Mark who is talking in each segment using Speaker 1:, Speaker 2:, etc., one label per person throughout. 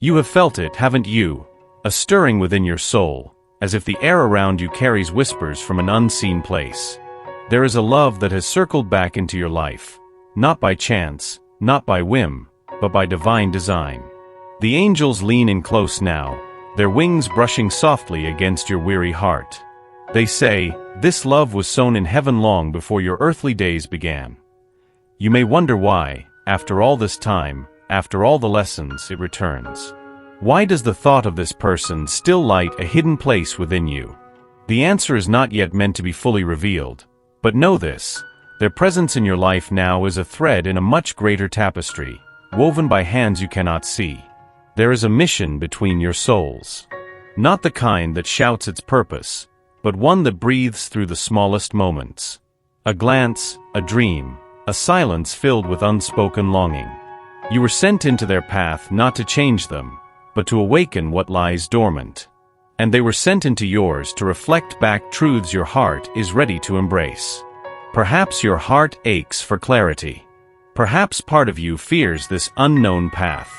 Speaker 1: You have felt it, haven't you? A stirring within your soul, as if the air around you carries whispers from an unseen place. There is a love that has circled back into your life, not by chance, not by whim, but by divine design. The angels lean in close now, their wings brushing softly against your weary heart. They say, "This love was sown in heaven long before your earthly days began." You may wonder why, after all this time, after all the lessons, it returns. Why does the thought of this person still light a hidden place within you? The answer is not yet meant to be fully revealed, but know this: their presence in your life now is a thread in a much greater tapestry, woven by hands you cannot see. There is a mission between your souls. Not the kind that shouts its purpose, but one that breathes through the smallest moments. A glance, a dream, a silence filled with unspoken longing. You were sent into their path not to change them, but to awaken what lies dormant. And they were sent into yours to reflect back truths your heart is ready to embrace. Perhaps your heart aches for clarity. Perhaps part of you fears this unknown path.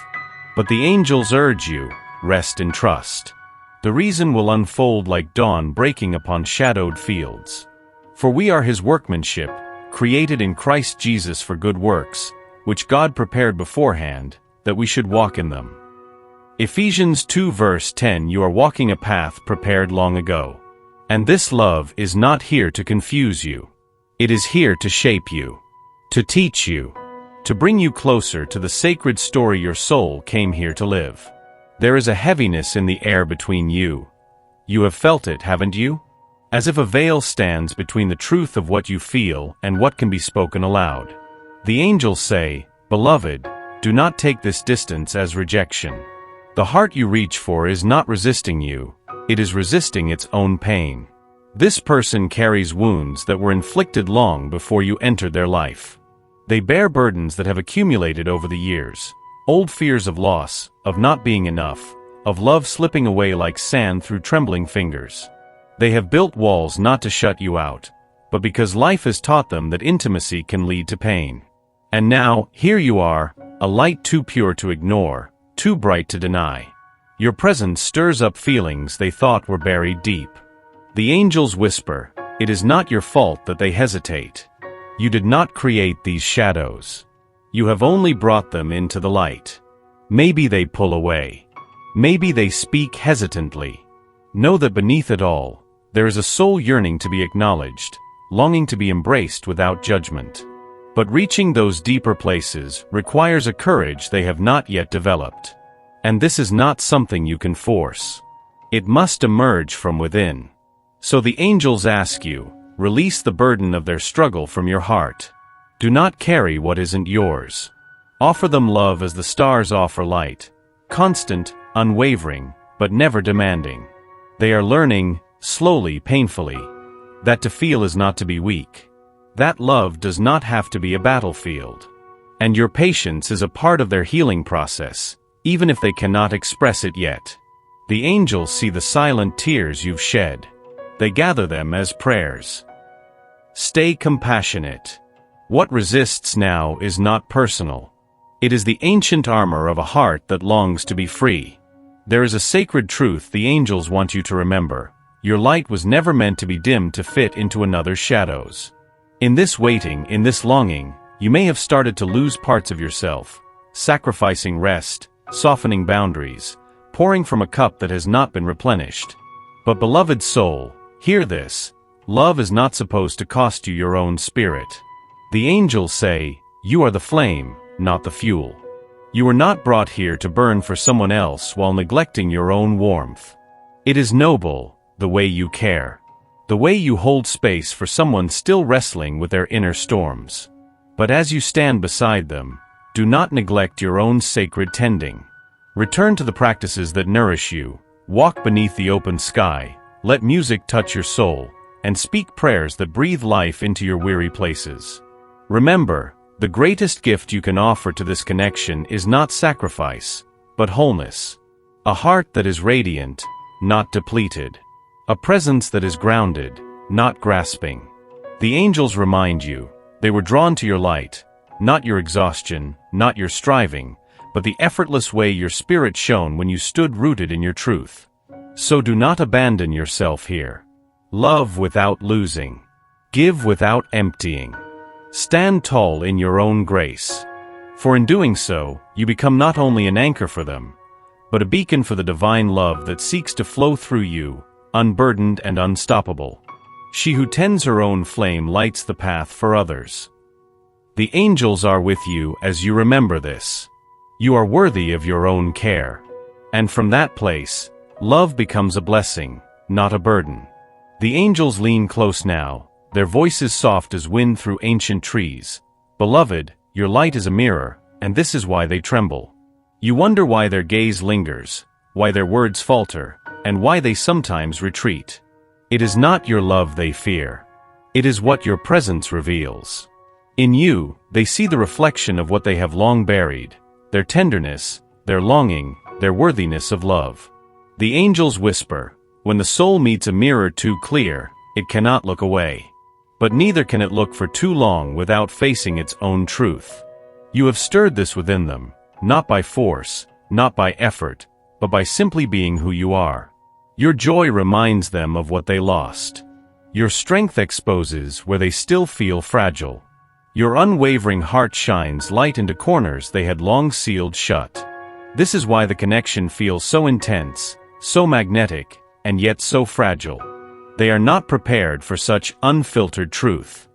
Speaker 1: But the angels urge you, rest in trust. The reason will unfold like dawn breaking upon shadowed fields. For we are His workmanship, created in Christ Jesus for good works, which God prepared beforehand, that we should walk in them. Ephesians 2 verse 10. You are walking a path prepared long ago. And this love is not here to confuse you. It is here to shape you, to teach you, to bring you closer to the sacred story your soul came here to live. There is a heaviness in the air between you. You have felt it, haven't you? As if a veil stands between the truth of what you feel and what can be spoken aloud. The angels say, "Beloved, do not take this distance as rejection." The heart you reach for is not resisting you, it is resisting its own pain. This person carries wounds that were inflicted long before you entered their life. They bear burdens that have accumulated over the years, old fears of loss, of not being enough, of love slipping away like sand through trembling fingers. They have built walls not to shut you out, but because life has taught them that intimacy can lead to pain. And now, here you are, a light too pure to ignore, too bright to deny. Your presence stirs up feelings they thought were buried deep. The angels whisper, "It is not your fault that they hesitate. You did not create these shadows. You have only brought them into the light." Maybe they pull away. Maybe they speak hesitantly. Know that beneath it all, there is a soul yearning to be acknowledged, longing to be embraced without judgment. But reaching those deeper places requires a courage they have not yet developed. And this is not something you can force. It must emerge from within. So the angels ask you, release the burden of their struggle from your heart. Do not carry what isn't yours. Offer them love as the stars offer light, constant, unwavering, but never demanding. They are learning, slowly, painfully, that to feel is not to be weak. That love does not have to be a battlefield. And your patience is a part of their healing process, even if they cannot express it yet. The angels see the silent tears you've shed. They gather them as prayers. Stay compassionate. What resists now is not personal. It is the ancient armor of a heart that longs to be free. There is a sacred truth the angels want you to remember. Your light was never meant to be dimmed to fit into another's shadows. In this waiting, in this longing, you may have started to lose parts of yourself, sacrificing rest, softening boundaries, pouring from a cup that has not been replenished. But beloved soul, hear this: love is not supposed to cost you your own spirit. The angels say, you are the flame, not the fuel. You were not brought here to burn for someone else while neglecting your own warmth. It is noble, the way you care. The way you hold space for someone still wrestling with their inner storms. But as you stand beside them, do not neglect your own sacred tending. Return to the practices that nourish you, walk beneath the open sky, let music touch your soul, and speak prayers that breathe life into your weary places. Remember, the greatest gift you can offer to this connection is not sacrifice, but wholeness. A heart that is radiant, not depleted. A presence that is grounded, not grasping. The angels remind you, they were drawn to your light, not your exhaustion, not your striving, but the effortless way your spirit shone when you stood rooted in your truth. So do not abandon yourself here. Love without losing. Give without emptying. Stand tall in your own grace. For in doing so, you become not only an anchor for them, but a beacon for the divine love that seeks to flow through you, unburdened and unstoppable. She who tends her own flame lights the path for others. The angels are with you as you remember this. You are worthy of your own care. And from that place, love becomes a blessing, not a burden. The angels lean close now, their voices soft as wind through ancient trees. Beloved, your light is a mirror, and this is why they tremble. You wonder why their gaze lingers, why their words falter, and why they sometimes retreat. It is not your love they fear. It is what your presence reveals. In you, they see the reflection of what they have long buried, their tenderness, their longing, their worthiness of love. The angels whisper, when the soul meets a mirror too clear, it cannot look away. But neither can it look for too long without facing its own truth. You have stirred this within them, not by force, not by effort, but by simply being who you are. Your joy reminds them of what they lost. Your strength exposes where they still feel fragile. Your unwavering heart shines light into corners they had long sealed shut. This is why the connection feels so intense, so magnetic, and yet so fragile. They are not prepared for such unfiltered truth.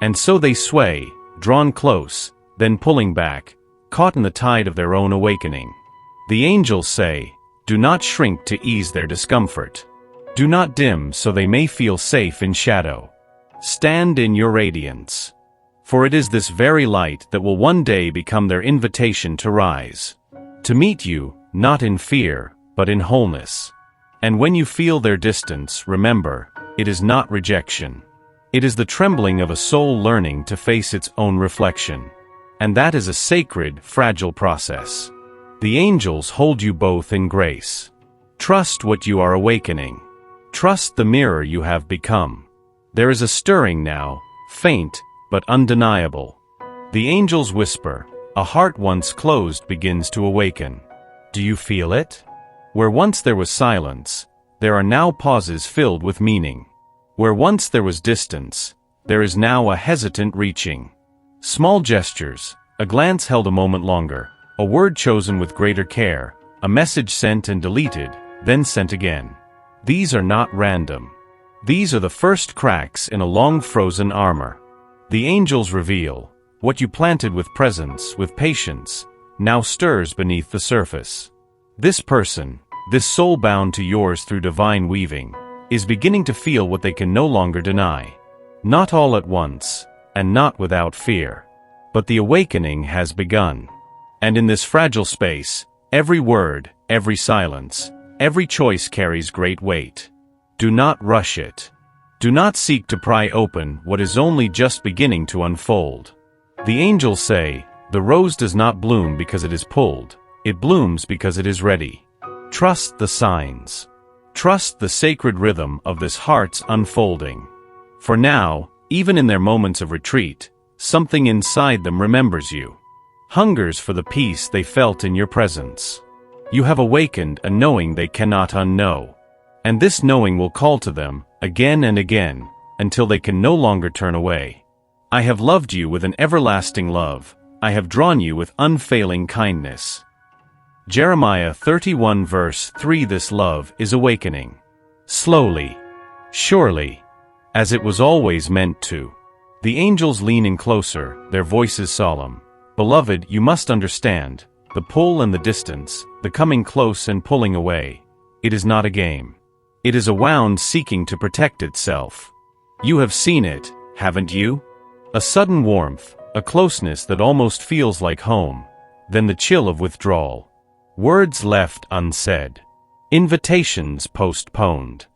Speaker 1: And so they sway, drawn close, then pulling back, caught in the tide of their own awakening. The angels say, do not shrink to ease their discomfort. Do not dim so they may feel safe in shadow. Stand in your radiance. For it is this very light that will one day become their invitation to rise. To meet you, not in fear, but in wholeness. And when you feel their distance, remember, it is not rejection. It is the trembling of a soul learning to face its own reflection. And that is a sacred, fragile process. The angels hold you both in grace. Trust what you are awakening. Trust the mirror you have become. There is a stirring now, faint, but undeniable. The angels whisper, a heart once closed begins to awaken. Do you feel it? Where once there was silence, there are now pauses filled with meaning. Where once there was distance, there is now a hesitant reaching. Small gestures, a glance held a moment longer, a word chosen with greater care, a message sent and deleted, then sent again. These are not random. These are the first cracks in a long-frozen armor. The angels reveal, what you planted with presence, with patience, now stirs beneath the surface. This person, this soul bound to yours through divine weaving, is beginning to feel what they can no longer deny. Not all at once, and not without fear. But the awakening has begun. And in this fragile space, every word, every silence, every choice carries great weight. Do not rush it. Do not seek to pry open what is only just beginning to unfold. The angels say, the rose does not bloom because it is pulled, it blooms because it is ready. Trust the signs. Trust the sacred rhythm of this heart's unfolding. For now, even in their moments of retreat, something inside them remembers you. Hungers for the peace they felt in your presence. You have awakened a knowing they cannot unknow. And this knowing will call to them, again and again, until they can no longer turn away. I have loved you with an everlasting love. I have drawn you with unfailing kindness. Jeremiah 31 verse 3. This love is awakening. Slowly. Surely. As it was always meant to. The angels lean in closer, their voices solemn. Beloved, you must understand, the pull and the distance, the coming close and pulling away. It is not a game. It is a wound seeking to protect itself. You have seen it, haven't you? A sudden warmth, a closeness that almost feels like home, then the chill of withdrawal. Words left unsaid. Invitations postponed.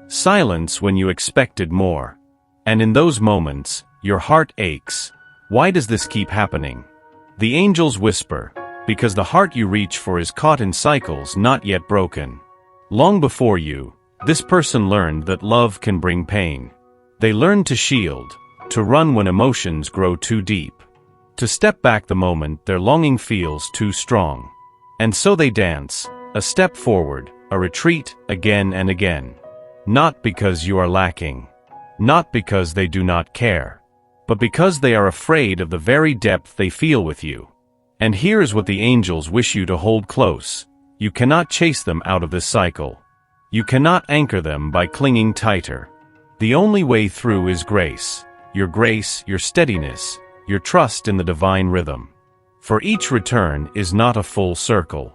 Speaker 1: Silence when you expected more. And in those moments, your heart aches. Why does this keep happening? The angels whisper, because the heart you reach for is caught in cycles not yet broken. Long before you, this person learned that love can bring pain. They learned to shield, to run when emotions grow too deep, to step back the moment their longing feels too strong. And so they dance, a step forward, a retreat, again and again. Not because you are lacking. Not because they do not care. But because they are afraid of the very depth they feel with you. And here's what the angels wish you to hold close. You cannot chase them out of this cycle. You cannot anchor them by clinging tighter. The only way through is grace, your steadiness, your trust in the divine rhythm. For each return is not a full circle.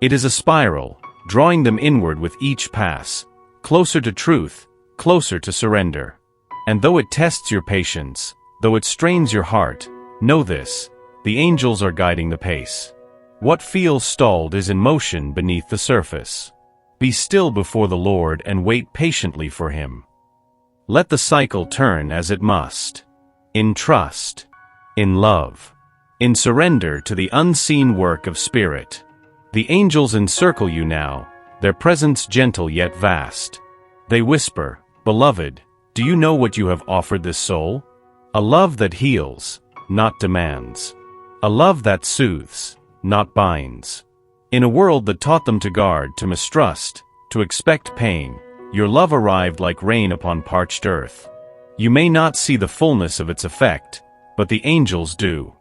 Speaker 1: It is a spiral, drawing them inward with each pass, closer to truth, closer to surrender. And though it tests your patience, though it strains your heart, know this, the angels are guiding the pace. What feels stalled is in motion beneath the surface. Be still before the Lord and wait patiently for Him. Let the cycle turn as it must. In trust. In love. In surrender to the unseen work of Spirit. The angels encircle you now, their presence gentle yet vast. They whisper, "Beloved, do you know what you have offered this soul? A love that heals, not demands. A love that soothes, not binds." In a world that taught them to guard, to mistrust, to expect pain, your love arrived like rain upon parched earth. You may not see the fullness of its effect, but the angels do.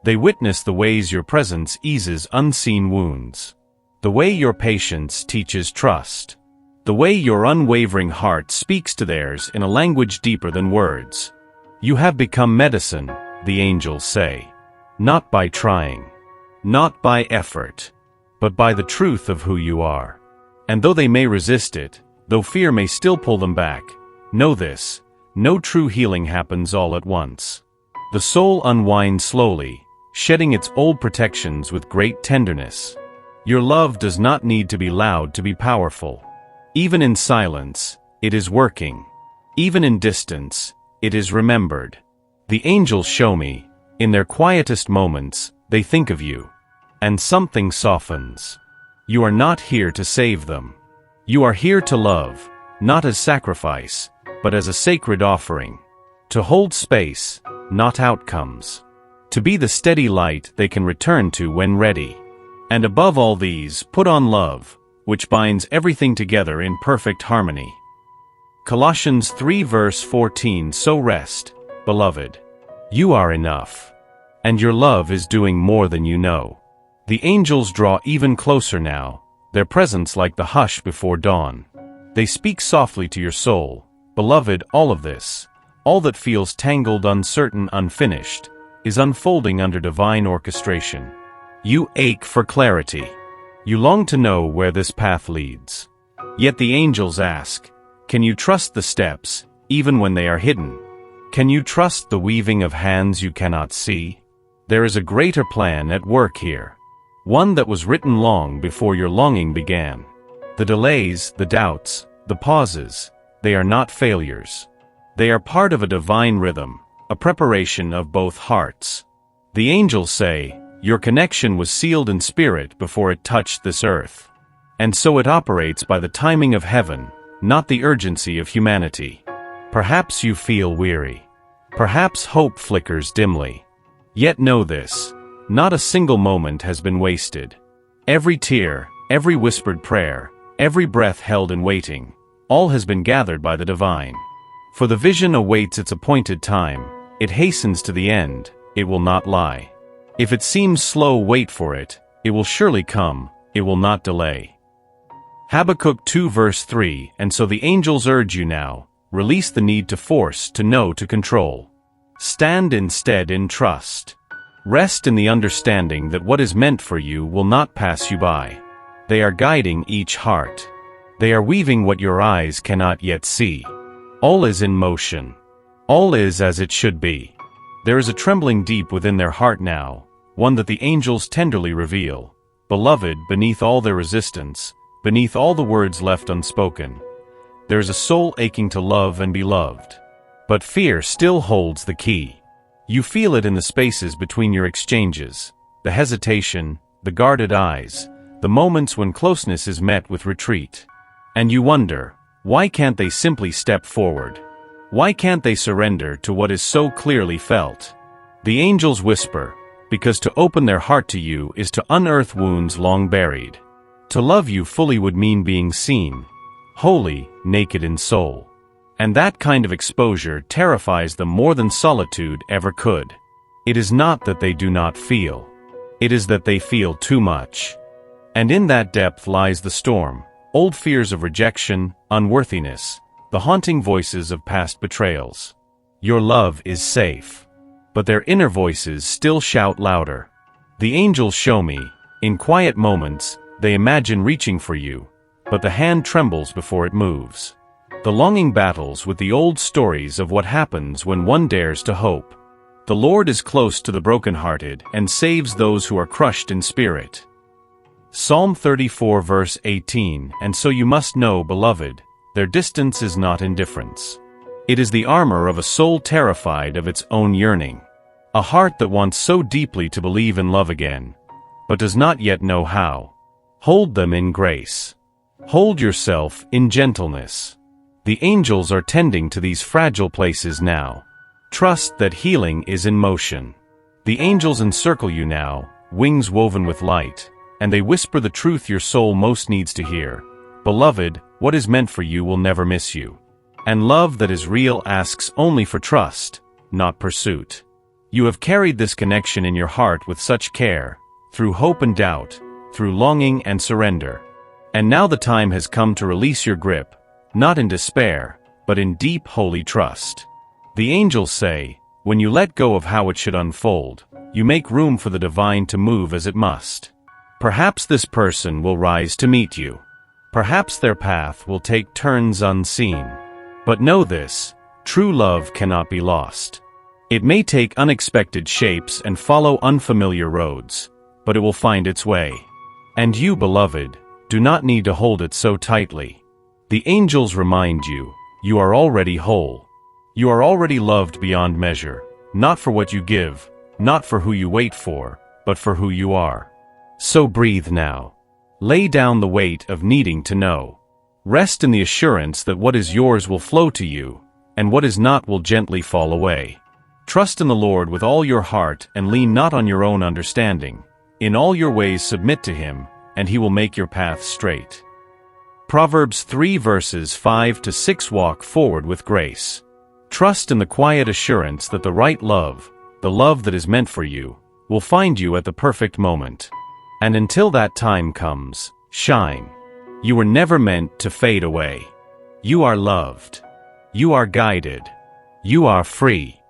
Speaker 1: They witness the ways your presence eases unseen wounds. The way your patience teaches trust. The way your unwavering heart speaks to theirs in a language deeper than words. You have become medicine, the angels say. Not by trying. Not by effort. But by the truth of who you are. And though they may resist it, though fear may still pull them back, know this, no true healing happens all at once. The soul unwinds slowly, shedding its old protections with great tenderness. Your love does not need to be loud to be powerful. Even in silence, it is working. Even in distance, it is remembered. The angels show me, in their quietest moments, they think of you. And something softens. You are not here to save them. You are here to love, not as sacrifice, but as a sacred offering. To hold space, not outcomes. To be the steady light they can return to when ready. And above all these, put on love, which binds everything together in perfect harmony. Colossians 3 verse 14. So rest, beloved. You are enough. And your love is doing more than you know. The angels draw even closer now, their presence like the hush before dawn. They speak softly to your soul, beloved, all of this, all that feels tangled, uncertain, unfinished, is unfolding under divine orchestration. You ache for clarity. You long to know where this path leads. Yet the angels ask, can you trust the steps, even when they are hidden? Can you trust the weaving of hands you cannot see? There is a greater plan at work here. One that was written long before your longing began. The delays, the doubts, the pauses, they are not failures. They are part of a divine rhythm, a preparation of both hearts. The angels say, your connection was sealed in spirit before it touched this earth. And so it operates by the timing of heaven, not the urgency of humanity. Perhaps you feel weary. Perhaps hope flickers dimly. Yet know this, not a single moment has been wasted. Every tear, every whispered prayer, every breath held in waiting, all has been gathered by the divine. For the vision awaits its appointed time, it hastens to the end, it will not lie. If it seems slow, wait for it, it will surely come, it will not delay. Habakkuk 2 verse 3. And so the angels urge you now, release the need to force, to know, to control. Stand instead in trust. Rest in the understanding that what is meant for you will not pass you by. They are guiding each heart. They are weaving what your eyes cannot yet see. All is in motion. All is as it should be. There is a trembling deep within their heart now, one that the angels tenderly reveal. Beloved, beneath all their resistance, beneath all the words left unspoken, there is a soul aching to love and be loved. But fear still holds the key. You feel it in the spaces between your exchanges, the hesitation, the guarded eyes, the moments when closeness is met with retreat. And you wonder, why can't they simply step forward? Why can't they surrender to what is so clearly felt? The angels whisper, because to open their heart to you is to unearth wounds long buried. To love you fully would mean being seen, holy, naked in soul. And that kind of exposure terrifies them more than solitude ever could. It is not that they do not feel. It is that they feel too much. And in that depth lies the storm, old fears of rejection, unworthiness, the haunting voices of past betrayals. Your love is safe. But their inner voices still shout louder. The angels show me, in quiet moments, they imagine reaching for you, but the hand trembles before it moves. The longing battles with the old stories of what happens when one dares to hope. The Lord is close to the brokenhearted and saves those who are crushed in spirit. Psalm 34 verse 18. And so you must know, beloved, their distance is not indifference. It is the armor of a soul terrified of its own yearning. A heart that wants so deeply to believe in love again, but does not yet know how. Hold them in grace. Hold yourself in gentleness. The angels are tending to these fragile places now. Trust that healing is in motion. The angels encircle you now, wings woven with light, and they whisper the truth your soul most needs to hear. Beloved, what is meant for you will never miss you. And love that is real asks only for trust, not pursuit. You have carried this connection in your heart with such care, through hope and doubt, through longing and surrender. And now the time has come to release your grip, not in despair, but in deep holy trust. The angels say, when you let go of how it should unfold, you make room for the divine to move as it must. Perhaps this person will rise to meet you. Perhaps their path will take turns unseen. But know this, true love cannot be lost. It may take unexpected shapes and follow unfamiliar roads, but it will find its way. And you, beloved, do not need to hold it so tightly. The angels remind you, you are already whole. You are already loved beyond measure, not for what you give, not for who you wait for, but for who you are. So breathe now. Lay down the weight of needing to know. Rest in the assurance that what is yours will flow to you, and what is not will gently fall away. Trust in the Lord with all your heart and lean not on your own understanding. In all your ways submit to Him, and He will make your path straight. Proverbs 3 verses 5 to 6. Walk forward with grace. Trust in the quiet assurance that the right love, the love that is meant for you, will find you at the perfect moment. And until that time comes, shine. You were never meant to fade away. You are loved. You are guided. You are free.